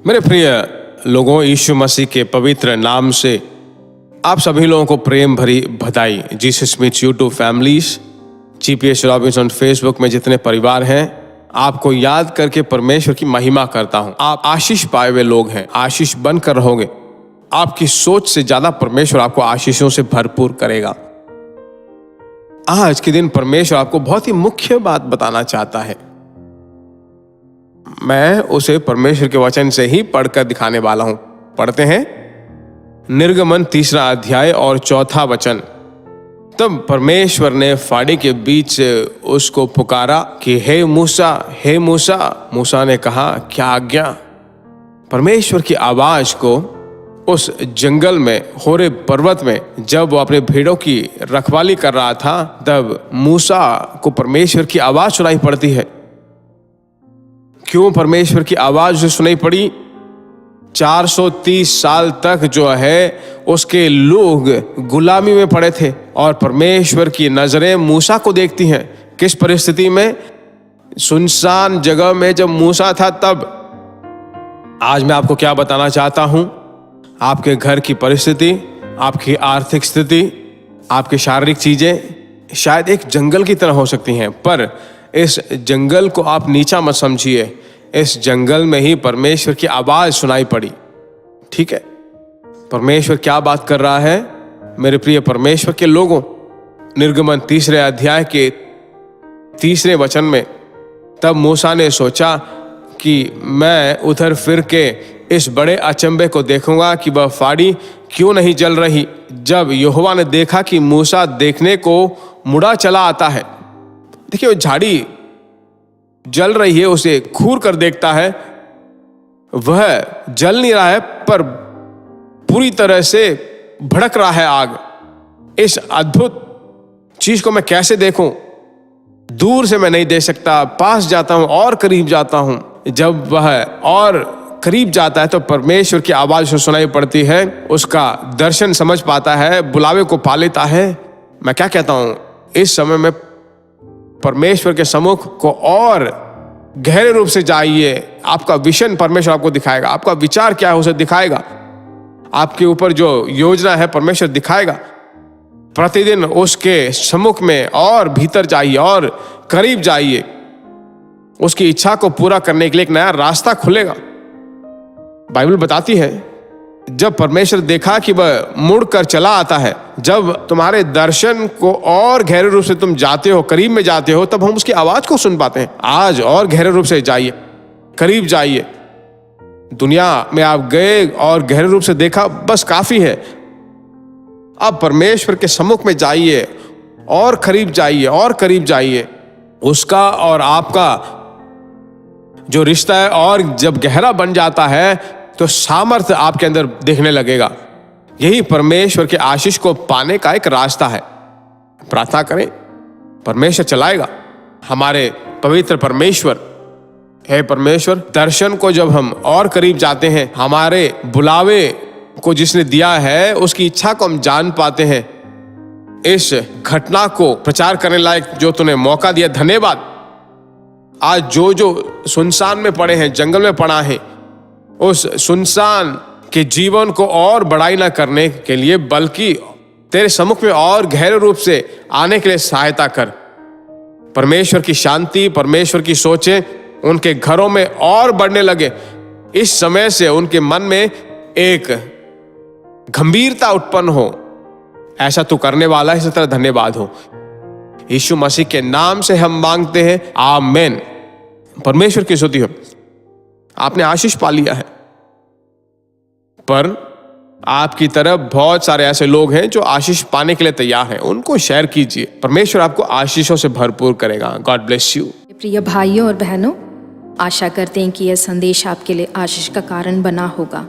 मेरे प्रिय लोगों, यीशु मसीह के पवित्र नाम से आप सभी लोगों को प्रेम भरी बधाई। Jesus meets YouTube families, GPS Robinson Facebook में जितने परिवार हैं, आपको याद करके परमेश्वर की महिमा करता हूं। आप आशीष पाए हुए लोग हैं, आशीष बनकर रहोगे। आपकी सोच से ज्यादा परमेश्वर आपको आशीषों से भरपूर करेगा। आज के दिन परमेश्वर आपको बहुत ही मुख्य बात बताना चाहता है। मैं उसे परमेश्वर के वचन से ही पढ़कर दिखाने वाला हूं। पढ़ते हैं निर्गमन 3 अध्याय और 4 वचन। तब परमेश्वर ने फाड़ी के बीच से उसको पुकारा कि हे मूसा, हे मूसा। मूसा ने कहा, क्या आज्ञा? परमेश्वर की आवाज को उस जंगल में, होरेब पर्वत में, जब वो अपने भेड़ों की रखवाली कर रहा था, तब मूसा को परमेश्वर की आवाज सुनाई पड़ती है। क्यों परमेश्वर की आवाज उसे सुनाई पड़ी? 430 साल तक जो है उसके लोग गुलामी में पड़े थे और परमेश्वर की नजरें मूसा को देखती हैं। किस परिस्थिति में? सुनसान जगह में जब मूसा था तब। आज मैं आपको क्या बताना चाहता हूं? आपके घर की परिस्थिति, आपकी आर्थिक स्थिति, आपकी शारीरिक चीजें शायद एक जंगल की तरह हो सकती हैं, पर इस जंगल को आप नीचा मत समझिए। इस जंगल में ही परमेश्वर की आवाज सुनाई पड़ी। ठीक है, परमेश्वर क्या बात कर रहा है मेरे प्रिय परमेश्वर के लोगों? निर्गमन 3 अध्याय के 3 वचन में, तब मूसा ने सोचा कि मैं उधर फिर के इस बड़े अचंभे को देखूंगा कि वह फाड़ी क्यों नहीं जल रही। जब यहोवा ने देखा कि मूसा देखने को मुड़ा चला आता है, देखिए वो झाड़ी जल रही है, उसे घूर कर देखता है, वह जल नहीं रहा है पर पूरी तरह से भड़क रहा है आग। इस अद्भुत चीज को मैं कैसे देखूं? दूर से मैं नहीं देख सकता, पास जाता हूं और करीब जाता हूं। जब वह और करीब जाता है तो परमेश्वर की आवाज उसे सुनाई पड़ती है, उसका दर्शन समझ पाता है, बुलावे को पा लेता है। मैं क्या कहता हूं? इस समय में परमेश्वर के सम्मुख को और गहरे रूप से जाइए। आपका विजन परमेश्वर आपको दिखाएगा, आपका विचार क्या है उसे दिखाएगा, आपके ऊपर जो योजना है परमेश्वर दिखाएगा। प्रतिदिन उसके सम्मुख में और भीतर जाइए और करीब जाइए। उसकी इच्छा को पूरा करने के लिए एक नया रास्ता खुलेगा। बाइबल बताती है, जब परमेश्वर देखा कि वह मुड़कर चला आता है, जब तुम्हारे दर्शन को और गहरे रूप से तुम जाते हो, करीब में जाते हो, तब हम उसकी आवाज को सुन पाते हैं। आज और गहरे रूप से जाइए, करीब जाइए। दुनिया में आप गए और गहरे रूप से देखा, बस काफी है। अब परमेश्वर के सम्मुख में जाइए और करीब जाइए और करीब जाइए। उसका और आपका जो रिश्ता है और जब गहरा बन जाता है तो सामर्थ्य आपके अंदर दिखने लगेगा। यही परमेश्वर के आशीष को पाने का एक रास्ता है। प्रार्थना करें, परमेश्वर चलाएगा। हमारे पवित्र परमेश्वर, हे परमेश्वर, दर्शन को जब हम और करीब जाते हैं, हमारे बुलावे को जिसने दिया है उसकी इच्छा को हम जान पाते हैं। इस घटना को प्रचार करने लायक जो तूने मौका दिया, धन्यवाद। आज जो सुनसान में पड़े हैं, जंगल में पड़ा है, उस सुनसान के जीवन को और बढ़ाई ना करने के लिए, बल्कि तेरे सम्मुख में और गहरे रूप से आने के लिए सहायता कर। परमेश्वर की शांति, परमेश्वर की सोचें उनके घरों में और बढ़ने लगे। इस समय से उनके मन में एक गंभीरता उत्पन्न हो। ऐसा तू करने वाला है, इसी तरह धन्यवाद हो। यीशु मसीह के नाम से हम मांगते हैं, आमीन। परमेश्वर की स्तुति हो। आपने आशीष पा लिया है, पर आपकी तरफ बहुत सारे ऐसे लोग हैं जो आशीष पाने के लिए तैयार हैं। उनको शेयर कीजिए। परमेश्वर आपको आशीषों से भरपूर करेगा। God bless you. प्रिय भाइयों और बहनों, आशा करते हैं कि यह संदेश आपके लिए आशीष का कारण बना होगा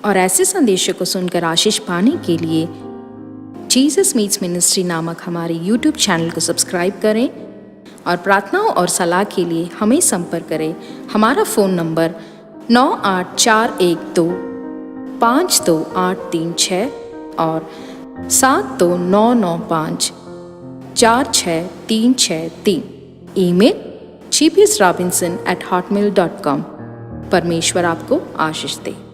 और ऐसे संदेशों को सुनकर आशीष पाने के लिए जीसस मीट्स मिनिस्ट्री नामक हमारे यूट्यूब चैनल को सब्सक्राइब करें और प्रार्थनाओं और सलाह के लिए हमें संपर्क करें। हमारा फ़ोन नंबर 9841252836 और 7299546363। Email gpsrobinson@hotmail.com। परमेश्वर आपको आशीष दे।